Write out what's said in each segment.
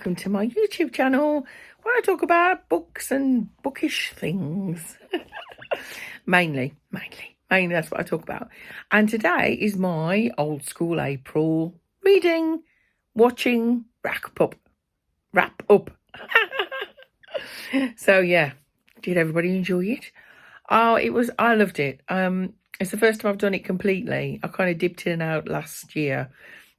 welcome to my YouTube channel where I talk about books and bookish things. mainly that's what I talk about. And today is my old school April reading, watching, wrap up. So yeah, did everybody enjoy it? Oh, I loved it. It's the first time I've done it completely. I kind of dipped in and out last year.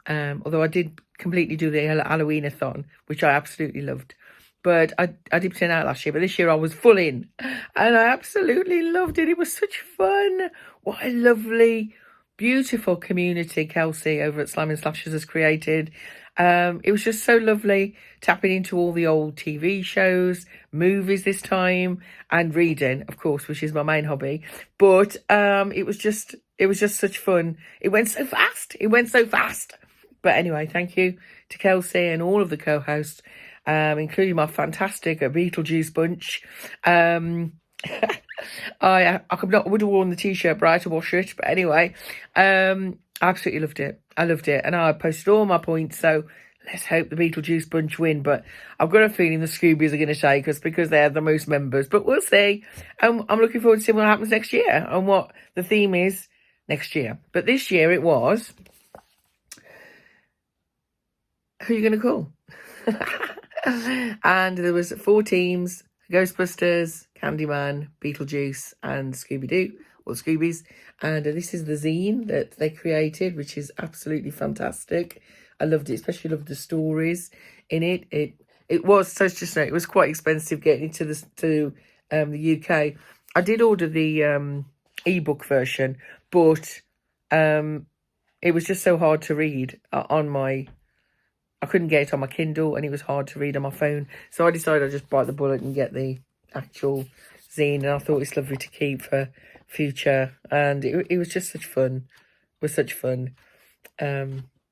Although I did completely do the Halloweenathon, which I absolutely loved. But I dipped in and out last year, but this year I was full in. And I absolutely loved it. It was such fun. What a lovely, beautiful community Kelsi over at Slime and Slashes has created. It was just so lovely tapping into all the old TV shows, movies this time, and reading, of course, which is my main hobby. But it was just such fun. It went so fast. But anyway, thank you to Kelsi and all of the co-hosts, including my fantastic Beetlejuice bunch. I would have worn the t-shirt, but I had to wash it. But anyway, I absolutely loved it. I loved it. And I posted all my points. So let's hope the Beetlejuice bunch win. But I've got a feeling the Scoobies are going to take us because they have the most members. But we'll see. I'm looking forward to seeing what happens next year and what the theme is next year. But this year it was... Who are you going to call? And there was 4 teams: Ghostbusters, Candyman, Beetlejuice, and Scooby-Doo, or Scoobies. And this is the zine that they created, which is absolutely fantastic. I loved it, especially loved the stories in it. It was it was quite expensive getting into the UK. I did order the ebook version, but it was just so hard to read on my... I couldn't get it on my Kindle, and it was hard to read on my phone. So I decided I'd just bite the bullet and get the actual zine. And I thought it's lovely to keep for future. And it was just such fun. It was such fun. Yeah,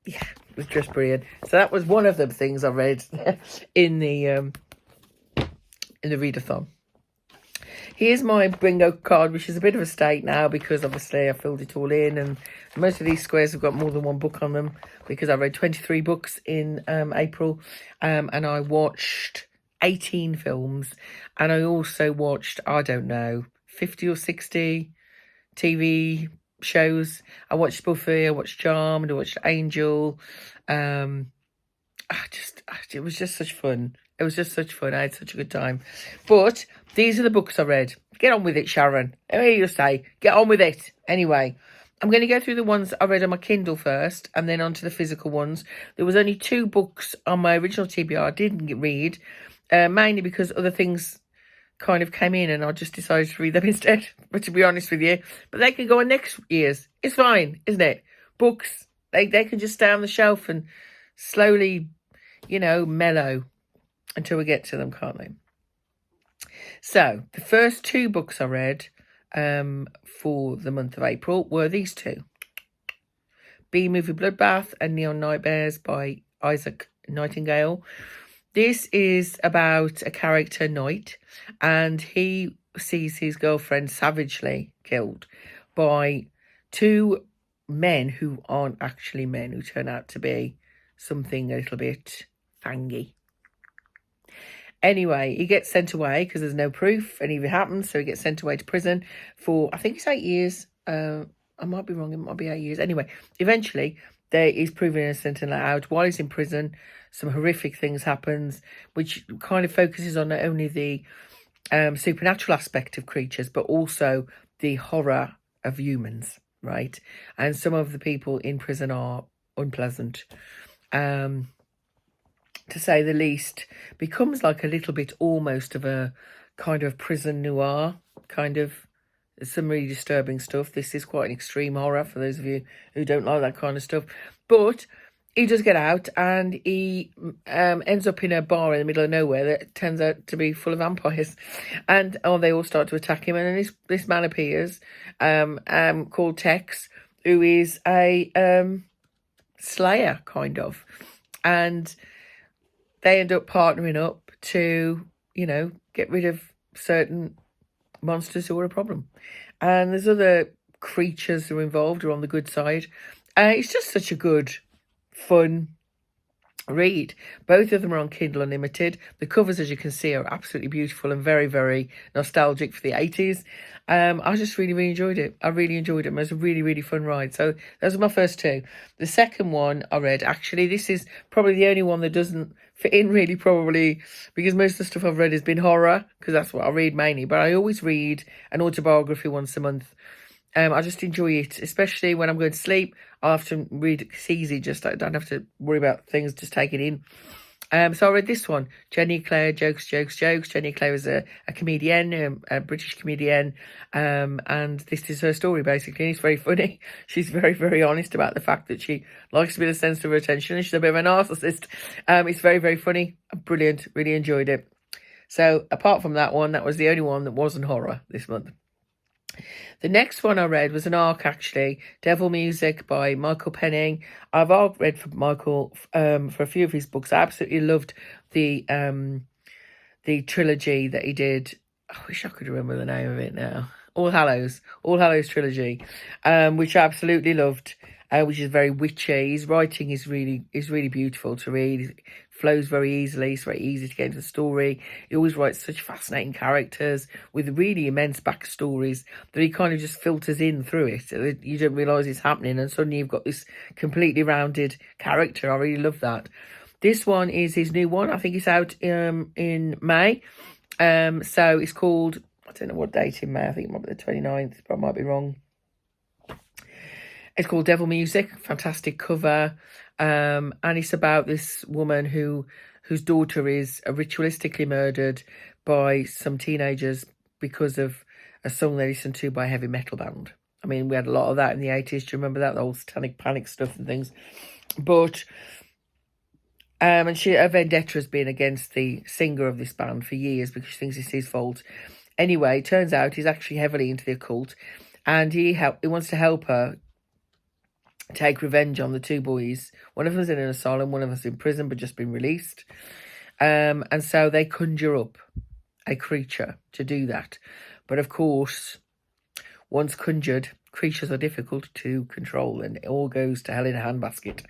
it was just brilliant. So that was one of the things I read in the readathon. Here's my bingo card, which is a bit of a state now because obviously I filled it all in, and most of these squares have got more than one book on them because I read 23 books in April, and I watched 18 films, and I also watched, I don't know, 50 or 60 TV shows. I watched Buffy, I watched Charmed, I watched Angel. It was just such fun. It was just such fun. I had such a good time. But these are the books I read. Get on with it, Sharon. Here you say. Get on with it. Anyway, I'm going to go through the ones I read on my Kindle first and then onto the physical ones. There was only 2 books on my original TBR I didn't read, mainly because other things kind of came in and I just decided to read them instead, but to be honest with you. But they can go on next year's. It's fine, isn't it? Books, they can just stay on the shelf and slowly, mellow until we get to them, can't they? So the first 2 books I read for the month of April were these 2. B-Movie Bloodbath and Neon Nightmares by Isaac Nightingale. This is about a character, Knight, and he sees his girlfriend savagely killed by 2 men who aren't actually men, who turn out to be something a little bit fangy. Anyway, he gets sent away because there's no proof, and if it happens, so he gets sent away to prison for, I think it's 8 years. I might be wrong, it might be 8 years. Anyway, eventually, he's proven innocent and let out. While he's in prison, some horrific things happens, which kind of focuses on not only the supernatural aspect of creatures, but also the horror of humans, right? And some of the people in prison are unpleasant. To say the least, becomes like a little bit almost of a kind of prison noir, kind of some really disturbing stuff. This is quite an extreme horror for those of you who don't like that kind of stuff. But he does get out and he ends up in a bar in the middle of nowhere that turns out to be full of vampires. And they all start to attack him. And then this man appears called Tex, who is a slayer, kind of. And they end up partnering up to, get rid of certain monsters who are a problem. And there's other creatures who are involved who are on the good side. It's just such a good, fun read. Both of them are on Kindle Unlimited. The covers, as you can see, are absolutely beautiful and very, very nostalgic for the 80s. I just really, really enjoyed it. I really enjoyed it. It was a really, really fun ride. So those are my first two. The second one I read, actually, this is probably the only one that doesn't fit in really, probably, because most of the stuff I've read has been horror, because that's what I read mainly. But I always read an autobiography once a month. I just enjoy it, especially when I'm going to sleep. I have to read it. It's easy, just I don't have to worry about things, just take it in. So I read this one, Jenny Eclair, Jokes, Jokes, Jokes. Jenny Eclair is a comedian, a British comedian, and this is her story, basically. And it's very funny. She's very, very honest about the fact that she likes to be the centre of her attention, and she's a bit of a narcissist. It's very, very funny, brilliant, really enjoyed it. So apart from that one, that was the only one that wasn't horror this month. The next one I read was an ARC, actually, Devil Music by Michael Penning. I've read from Michael for a few of his books. I absolutely loved the trilogy that he did. I wish I could remember the name of it now. All Hallows trilogy, which I absolutely loved. Which is very witchy. His writing is really beautiful to read. It flows very easily. It's very easy to get into the story. He always writes such fascinating characters with really immense backstories that he kind of just filters in through it. So you don't realise it's happening, and suddenly you've got this completely rounded character. I really love that. This one is his new one. I think it's out in May. So it's called, I don't know what date in May. I think it might be the 29th, but I might be wrong. It's called Devil Music, fantastic cover, and it's about this woman whose daughter is ritualistically murdered by some teenagers because of a song they listened to by a heavy metal band. I mean, we had a lot of that in the 80s. Do you remember that? The whole Satanic Panic stuff and things. But, and her vendetta has been against the singer of this band for years because she thinks it's his fault. Anyway, it turns out he's actually heavily into the occult, and he wants to help her take revenge on the two boys. One of them's in an asylum, one of them's in prison but just been released. And so they conjure up a creature to do that. But of course, once conjured, creatures are difficult to control, and it all goes to hell in a handbasket.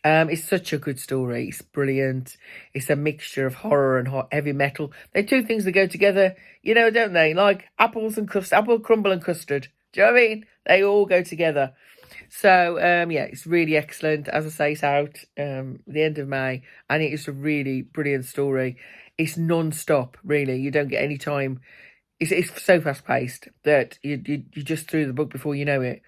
It's such a good story. It's brilliant. It's a mixture of horror and heavy metal. They're two things that go together, you know, don't they? Like apples and apple crumble and custard. Do you know what I mean? They all go together. So, yeah, it's really excellent. As I say, it's out the end of May, and it is a really brilliant story. It's non-stop, really. You don't get any time. It's so fast-paced that you just through the book before you know it.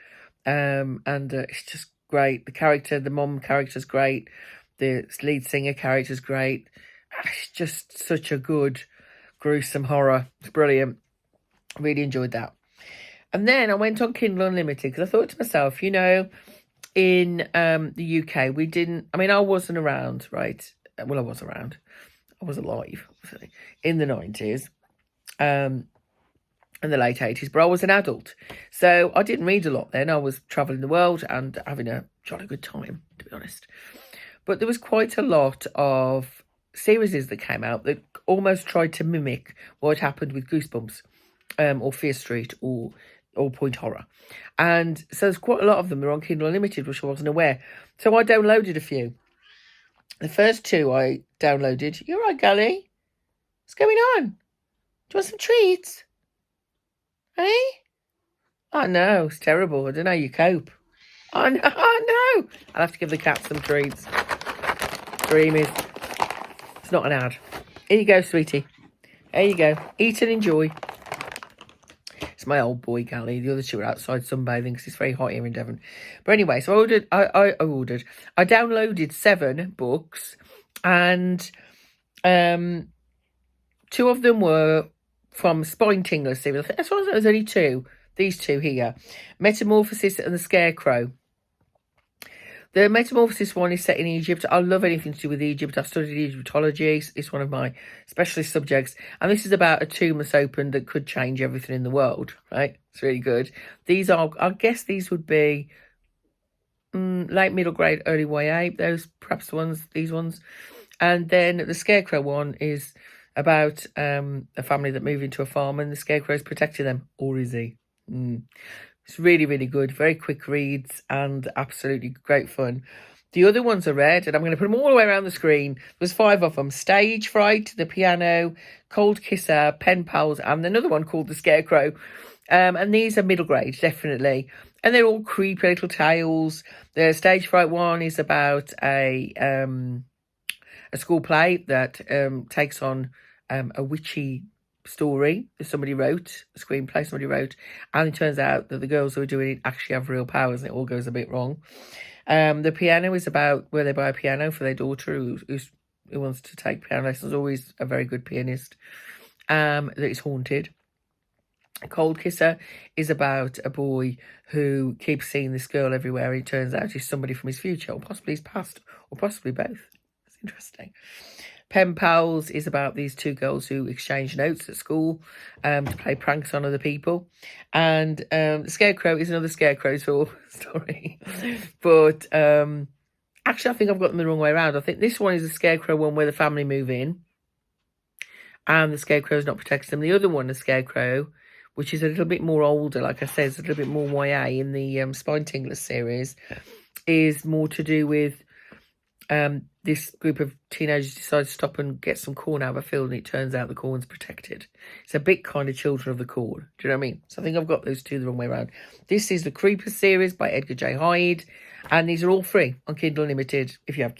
And it's just great. The mom character's great. The lead singer character's great. It's just such a good, gruesome horror. It's brilliant. Really enjoyed that. And then I went on Kindle Unlimited because I thought to myself, you know, in the UK, we didn't, I mean, I wasn't around, right? Well, I was around. I was alive in the 90s and the late 80s, but I was an adult. So I didn't read a lot then. I was travelling the world and having a jolly good time, to be honest. But there was quite a lot of series that came out that almost tried to mimic what happened with Goosebumps or Fear Street or All Point Horror. And so there's quite a lot of them. They're on Kindle Unlimited, which I wasn't aware. So I downloaded a few. The first two I downloaded. You're right, Gally. What's going on? Do you want some treats? Hey? Oh, no. It's terrible. I don't know how you cope. Oh, no. Oh, no. I'll have to give the cat some treats. Dreamies. It's not an ad. Here you go, sweetie. There you go. Eat and enjoy. It's my old boy, Gally. The other two are outside sunbathing because it's very hot here in Devon. But anyway, so I downloaded 7 books, and 2 of them were from Spine Tingler series. That's why there's only 2. These 2 here, Metamorphosis and the Scarecrow. The Metamorphosis one is set in Egypt. I love anything to do with Egypt. I've studied Egyptology. It's one of my specialist subjects. And this is about a tomb that's opened that could change everything in the world, right? It's really good. These are, I guess these would be late middle grade, early YA. Those perhaps these ones. And then the Scarecrow one is about a family that move into a farm and the Scarecrow is protecting them. Or is he? It's really, really good. Very quick reads and absolutely great fun. The other ones are read, and I'm going to put them all the way around the screen. There's 5 of them. Stage Fright, The Piano, Cold Kisser, Pen Pals, and another one called The Scarecrow. And these are middle grade, definitely. And they're all creepy little tales. The Stage Fright one is about a school play that takes on a witchy story that somebody wrote, a screenplay somebody wrote, and it turns out that the girls who are doing it actually have real powers, and it all goes a bit wrong. The Piano is about where they buy a piano for their daughter who wants to take piano lessons, always a very good pianist, that is haunted. Cold Kisser is about a boy who keeps seeing this girl everywhere, and it turns out she's somebody from his future, or possibly his past, or possibly both. It's interesting. Pen Pals is about these 2 girls who exchange notes at school to play pranks on other people. And Scarecrow is another Scarecrow story. But actually, I think I've got them the wrong way around. I think this one is a Scarecrow one where the family move in and the Scarecrow's not protecting them. The other one, the Scarecrow, which is a little bit more older, like I said, it's a little bit more YA in the Spine Tingler series, is more to do with this group of teenagers decide to stop and get some corn out of a field, and it turns out the corn's protected. It's a bit kind of Children of the Corn. Do you know what I mean? So I think I've got those 2 the wrong way around. This is the Creeper series by Edgar J. Hyde, and these are all free on Kindle Unlimited if you have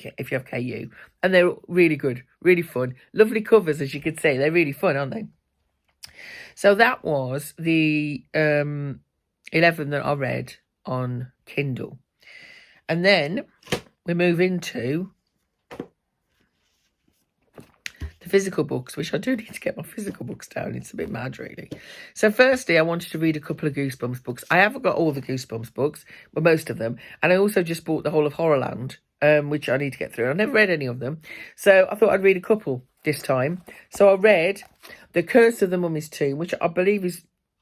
KU, and they're really good, really fun, lovely covers, as you can see. They're really fun, aren't they? So that was the 11 that I read on Kindle, and then we move into the physical books, which I do need to get my physical books down. It's a bit mad, really. So firstly, I wanted to read a couple of Goosebumps books. I haven't got all the Goosebumps books, but most of them. And I also just bought the whole of Horrorland, which I need to get through. I've never read any of them. So I thought I'd read a couple this time. So I read The Curse of the Mummy's Tomb, which I believe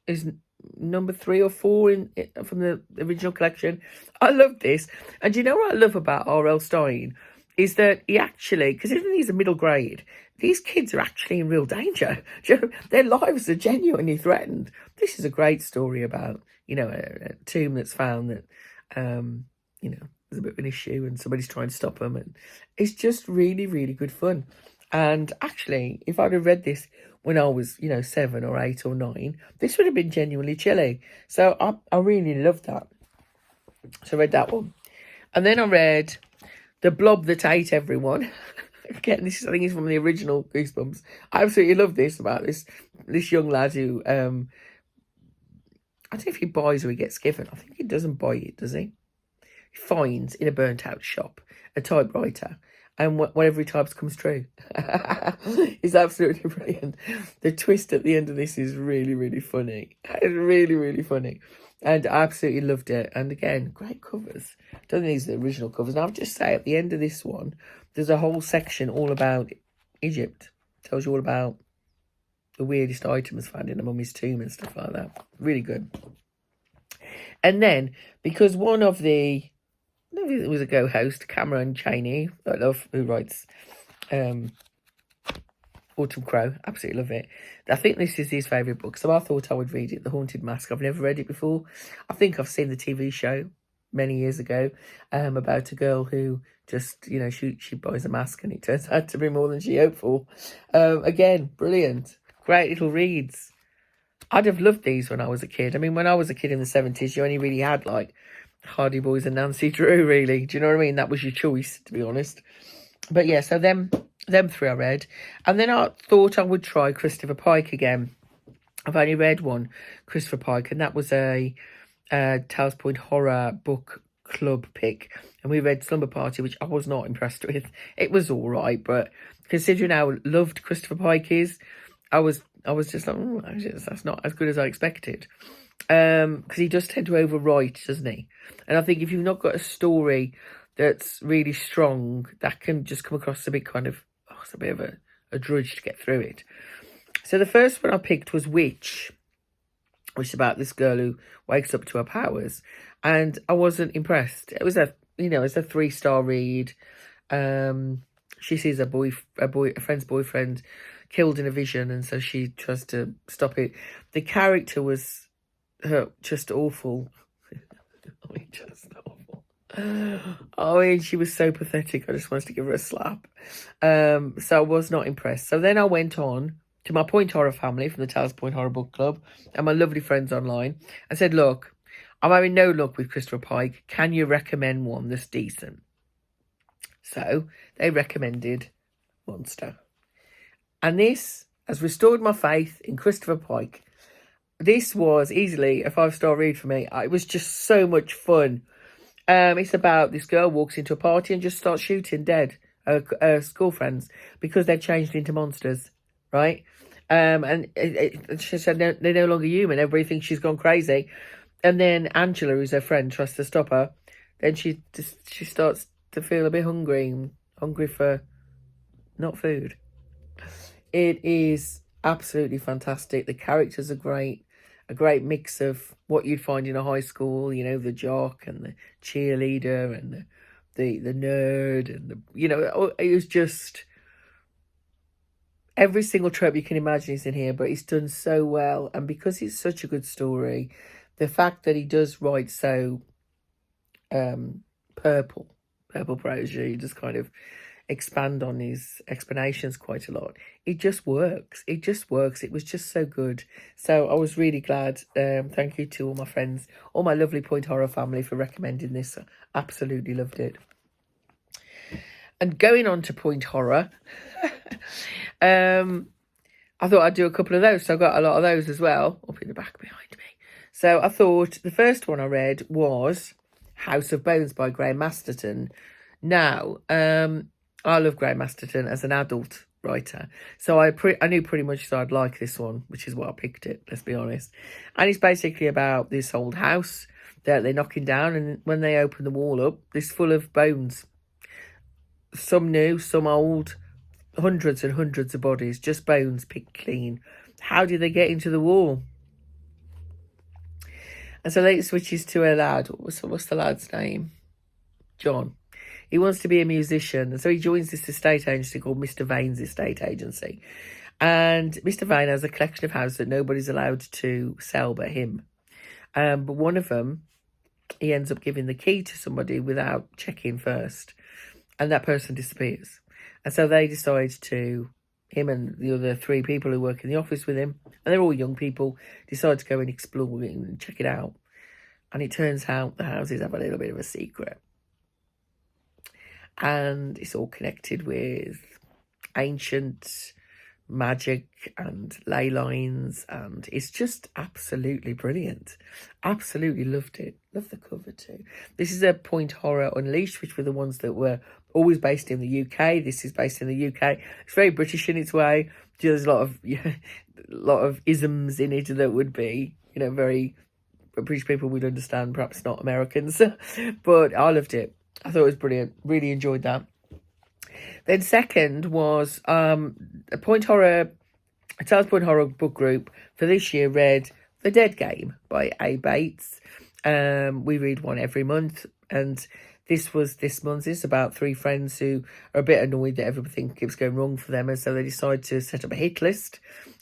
is number 3 or 4 from the original collection. I love this. And do you know what I love about R.L. Stein? Is that he actually, because even he's a middle grade, these kids are actually in real danger. Their lives are genuinely threatened. This is a great story about, a tomb that's found that, there's a bit of an issue and somebody's trying to stop them. And it's just really, really good fun. And actually, if I'd have read this when I was, 7 or 8 or 9, this would have been genuinely chilly. So I really loved that. So I read that one. And then I read The Blob That Ate Everyone. Again, I think it's from the original Goosebumps. I absolutely love this, about this young lad who, I don't know if he buys or he gets given. I think he doesn't buy it, does he? He finds in a burnt out shop a typewriter, and whatever he types comes true. It's absolutely brilliant. The twist at the end of this is really, really funny. It's really, really funny. And I absolutely loved it. And again, great covers. I don't think these are the original covers. And I'll just say at the end of this one, there's a whole section all about Egypt. Tells you all about the weirdest items found in a mummy's tomb and stuff like that. Really good. And then, because one of the, I don't think it was a co-host, Cameron Chaney, I love, who writes Autumn Crow, absolutely love it. I think this is his favourite book, so I thought I would read it, The Haunted Mask. I've never read it before. I think I've seen the TV show many years ago about a girl who just, she buys a mask and it turns out to be more than she hoped for. Again, brilliant. Great little reads. I'd have loved these when I was a kid. I mean, when I was a kid in the 70s, you only really had, like, Hardy Boys and Nancy Drew, really. Do you know what I mean? That was your choice, to be honest. But yeah, so them 3 I read. And then I thought I would try Christopher Pike again. I've only read one, Christopher Pike, and that was a Tales Point Horror Book Club pick. And we read Slumber Party, which I was not impressed with. It was all right, but considering how loved Christopher Pike is, I was just like, that's not as good as I expected. Because he does tend to overwrite, doesn't he? And I think if you've not got a story that's really strong, that can just come across a bit kind of, it's a bit of a drudge to get through it. So the first one I picked was Witch, which is about this girl who wakes up to her powers. And I wasn't impressed. It was it's a 3-star read. She sees a friend's boyfriend killed in a vision, and so she tries to stop it. The character was just awful. I mean, just awful. Oh, and she was so pathetic. I just wanted to give her a slap. So I was not impressed. So then I went on to my Point Horror family from the Tales Point Horror Book Club and my lovely friends online. I said, look, I'm having no luck with Christopher Pike. Can you recommend one that's decent? So they recommended Monster. And this has restored my faith in Christopher Pike. This was easily a 5-star read for me. It was just so much fun. It's about this girl walks into a party and just starts shooting dead her school friends because they've changed into monsters, right? And she said they're no longer human. Everybody thinks she's gone crazy. And then Angela, who's her friend, tries to stop her. Then she starts to feel a bit hungry for not food. It is absolutely fantastic. The characters are great. A great mix of what you'd find in a high school, you know, the jock and the cheerleader and the nerd and it was just every single trope you can imagine is in here, but it's done so well. And because it's such a good story, the fact that he does write so purple prose, you just kind of expand on his explanations quite a lot. It just works. It was just so good. So I was really glad. Thank you to all my friends, all my lovely Point Horror family for recommending this. Absolutely loved it. And going on to Point Horror, I thought I'd do a couple of those. So I got a lot of those as well up in the back behind me. So I thought the first one I read was House of Bones by Graham Masterton. Now, I love Graham Masterton as an adult writer. So I knew pretty much that I'd like this one, which is why I picked it, let's be honest. And it's basically about this old house that they're knocking down, and when they open the wall up, it's full of bones. Some new, some old, hundreds and hundreds of bodies, just bones picked clean. How did they get into the wall? And so then it switches to a lad. What's the lad's name? John. He wants to be a musician, and so he joins this estate agency called Mr. Vane's Estate Agency. And Mr. Vane has a collection of houses that nobody's allowed to sell but him. But one of them, he ends up giving the key to somebody without checking first, and that person disappears. And so they decide to, him and the other 3 people who work in the office with him, and they're all young people, decide to go and explore it and check it out. And it turns out the houses have a little bit of a secret. And it's all connected with ancient magic and ley lines, and it's just absolutely brilliant. Absolutely loved it. Love the cover too. This is a Point Horror Unleashed, which were the ones that were always based in the UK. This is based in the UK. It's very British in its way. There's a lot of isms in it that would be, very British people would understand, perhaps not Americans. But I loved it. I thought it was brilliant. Really enjoyed that. Then second was a Tales Point Horror book group for this year read The Dead Game by A. Bates. We read one every month, and this was this month. It's about 3 friends who are a bit annoyed that everything keeps going wrong for them, and so they decide to set up a hit list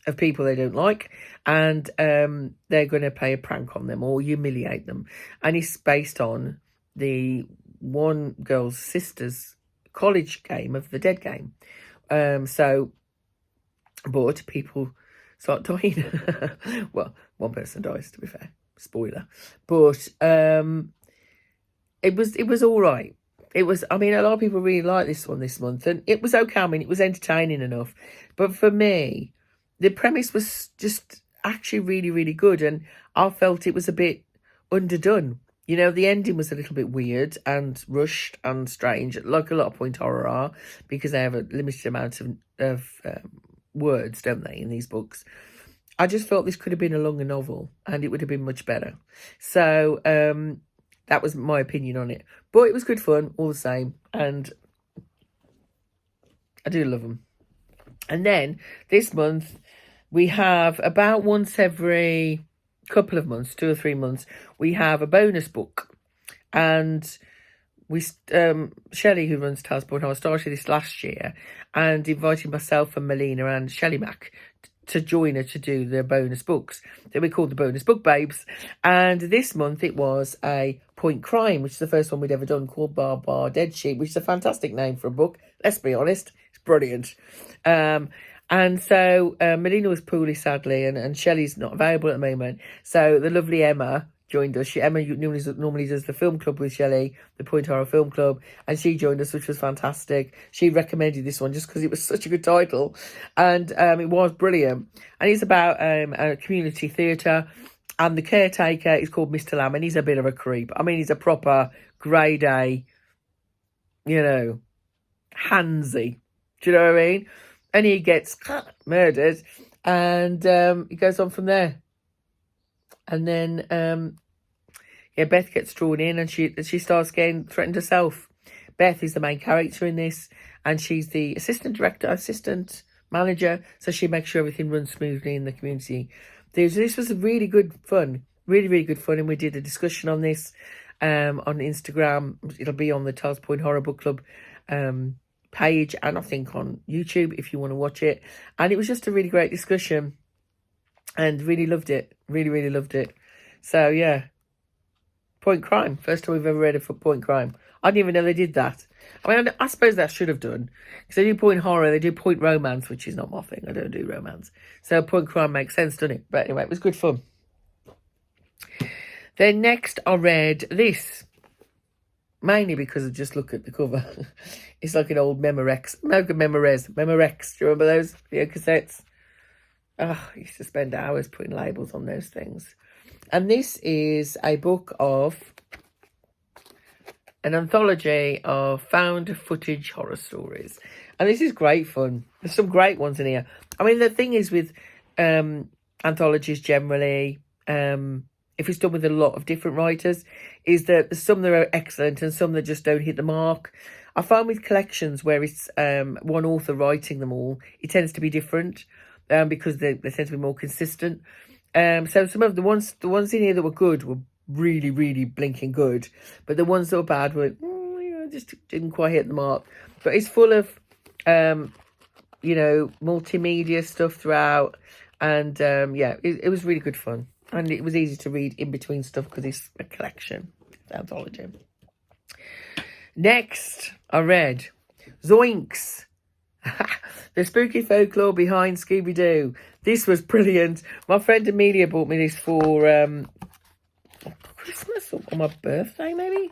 of people they don't like, and they're going to play a prank on them or humiliate them. And it's based on the one girl's sister's college game of The Dead Game. But people start dying. Well, one person dies, to be fair. Spoiler. But it was all right. A lot of people really liked this one this month, and it was okay. It was entertaining enough. But for me, the premise was just actually really, really good, and I felt it was a bit underdone. The ending was a little bit weird and rushed and strange, like a lot of Point Horror are, because they have a limited amount of words, don't they, in these books. I just felt this could have been a longer novel, and it would have been much better. So that was my opinion on it. But it was good fun, all the same, and I do love them. And then this month, we have about once every couple of months, 2 or 3 months, we have a bonus book. And we Shelley, who runs Tales Point Horror, started this last year and invited myself and Melina and Shelley Mack to join her to do the bonus books. They were called the Bonus Book Babes. And this month it was a Point Crime, which is the first one we'd ever done, called Bar Dead Sheep, which is a fantastic name for a book. Let's be honest, it's brilliant. And so Melina was poorly, sadly, and Shelley's not available at the moment. So the lovely Emma joined us. Emma normally does the film club with Shelley, the Point Horror Film Club, and she joined us, which was fantastic. She recommended this one just because it was such a good title, and it was brilliant. And it's about a community theatre, and the caretaker is called Mr. Lamb, and he's a bit of a creep. I mean, he's a proper grade A, handsy. Do you know what I mean? And he gets murdered, and he goes on from there. And then, Beth gets drawn in, and she starts getting threatened herself. Beth is the main character in this, and she's the assistant manager, so she makes sure everything runs smoothly in the community. This was really good fun, really, really good fun, and we did a discussion on this on Instagram. It'll be on the Tales Point Horror Book Club page, and I think on YouTube if you want to watch it. And it was just a really great discussion, and really loved it. Really, really loved it. So, yeah. Point Crime. First time we've ever read it for Point Crime. I didn't even know they did that. I mean, I suppose they should have done. Because they do Point Horror, they do Point Romance, which is not my thing. I don't do romance. So Point Crime makes sense, doesn't it? But anyway, it was good fun. Then next I read this. Mainly because I just look at the cover. It's like an old Memorex. Memorex. Do you remember those video cassettes? Oh, I used to spend hours putting labels on those things. And this is a book of an anthology of found footage horror stories. And this is great fun. There's some great ones in here. I mean, the thing is with anthologies generally, if it's done with a lot of different writers, is that there's some that are excellent and some that just don't hit the mark. I find with collections where it's one author writing them all, it tends to be different. Because they tend to be more consistent. So some of the ones in here that were good were really, really blinking good. But the ones that were bad were, just didn't quite hit the mark. But it's full of, multimedia stuff throughout. And, it was really good fun. And it was easy to read in between stuff because it's a collection. It's an anthology. Next, I read Zoinks! The spooky folklore behind Scooby-Doo. This was brilliant. My friend Amelia bought me this for Christmas or my birthday, maybe.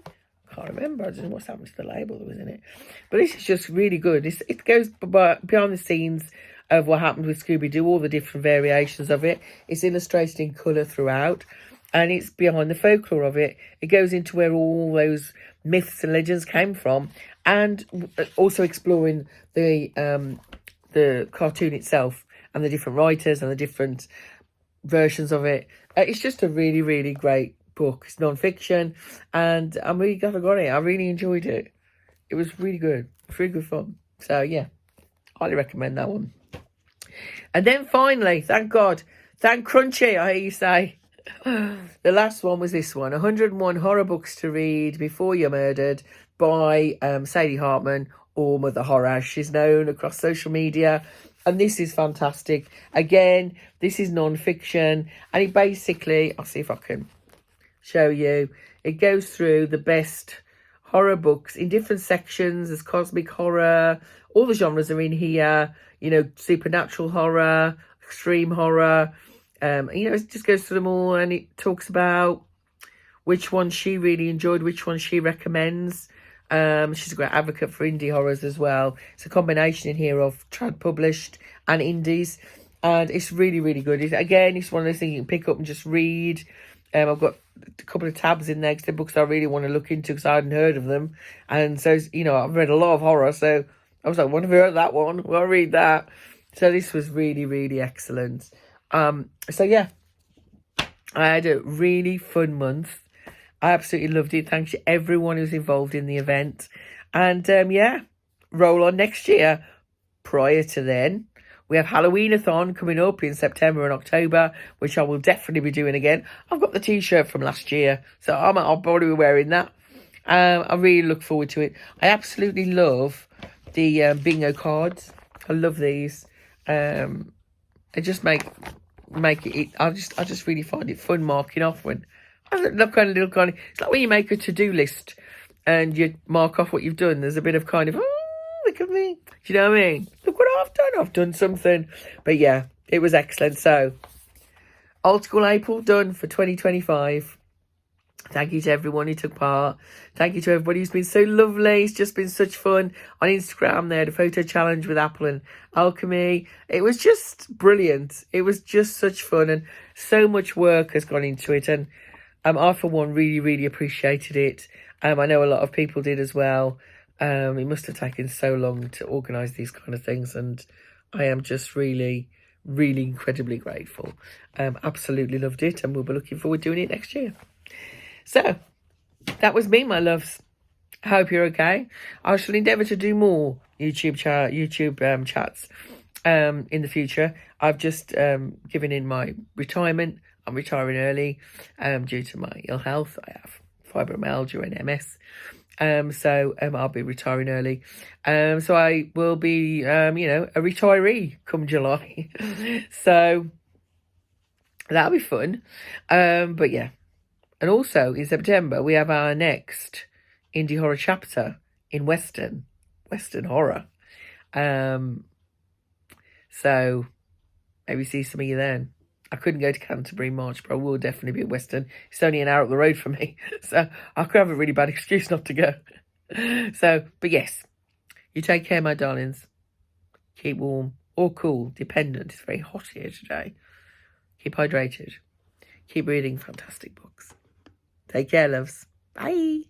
I can't remember. I don't know what's happened to the label that was in it. But this is just really good. It goes behind the scenes of what happened with Scooby-Doo, all the different variations of it. It's illustrated in colour throughout, and it's behind the folklore of it. It goes into where all those myths and legends came from, and also exploring the cartoon itself and the different writers and the different versions of it. It's just a really, really great book. It's non-fiction, and I'm really glad I got it. I really enjoyed it. It was really good. It's really good fun. So, yeah, highly recommend that one. And then finally, thank God, thank Crunchy, I hear you say. The last one was this one, 101 Horror Books to Read Before You're Murdered by Sadie Hartman, or Mother Horror as she's known across social media. And this is fantastic. Again, this is non-fiction, and it basically, I'll see if I can show you, it goes through the best horror books in different sections. There's cosmic horror, all the genres are in here, supernatural horror, extreme horror. It just goes through them all, and it talks about which one she really enjoyed, which one she recommends. She's a great advocate for indie horrors as well. It's a combination in here of trad published and indies, and it's really, really good. It's one of those things you can pick up and just read. I've got a couple of tabs in there because they're books I really want to look into because I hadn't heard of them, and so I've read a lot of horror, so I was like, "What have you heard of that one? Well, I'll read that." So this was really, really excellent. So yeah, I had a really fun month. I absolutely loved it. Thanks to everyone who's involved in the event. And roll on next year. Prior to then, we have Halloweenathon coming up in September and October, which I will definitely be doing again. I've got the t-shirt from last year, so I'll probably be wearing that. I really look forward to it. I absolutely love the bingo cards. I love these. They just make it. I just really find it fun marking off when I look kind of little kind of. It's like when you make a to-do list and you mark off what you've done. There's a bit of kind of, oh, look at me. Do you know what I mean? Look what I've done. I've done something. But yeah, it was excellent. So, Old School April done for 2025. Thank you to everyone who took part. Thank you to everybody who's been so lovely. It's just been such fun. On Instagram, they had a photo challenge with Apple and Alchemy. It was just brilliant. It was just such fun, and so much work has gone into it. And I, for one, really, really appreciated it. I know a lot of people did as well. It must have taken so long to organise these kind of things, and I am just really, really incredibly grateful. Absolutely loved it, and we'll be looking forward to doing it next year. So, that was me, my loves. I hope you're okay. I shall endeavour to do more YouTube chats in the future. I've just given in my retirement. I'm retiring early due to my ill health. I have fibromyalgia and MS. So I'll be retiring early. So I will be, a retiree come July. So that'll be fun. But yeah. And also in September, we have our next indie horror chapter in Western horror. So maybe see some of you then. I couldn't go to Canterbury in March, but I will definitely be at Western. It's only an hour up the road from me. So I could have a really bad excuse not to go. So, but yes, you take care, my darlings. Keep warm or cool, dependent. It's very hot here today. Keep hydrated. Keep reading fantastic books. Take care, loves. Bye.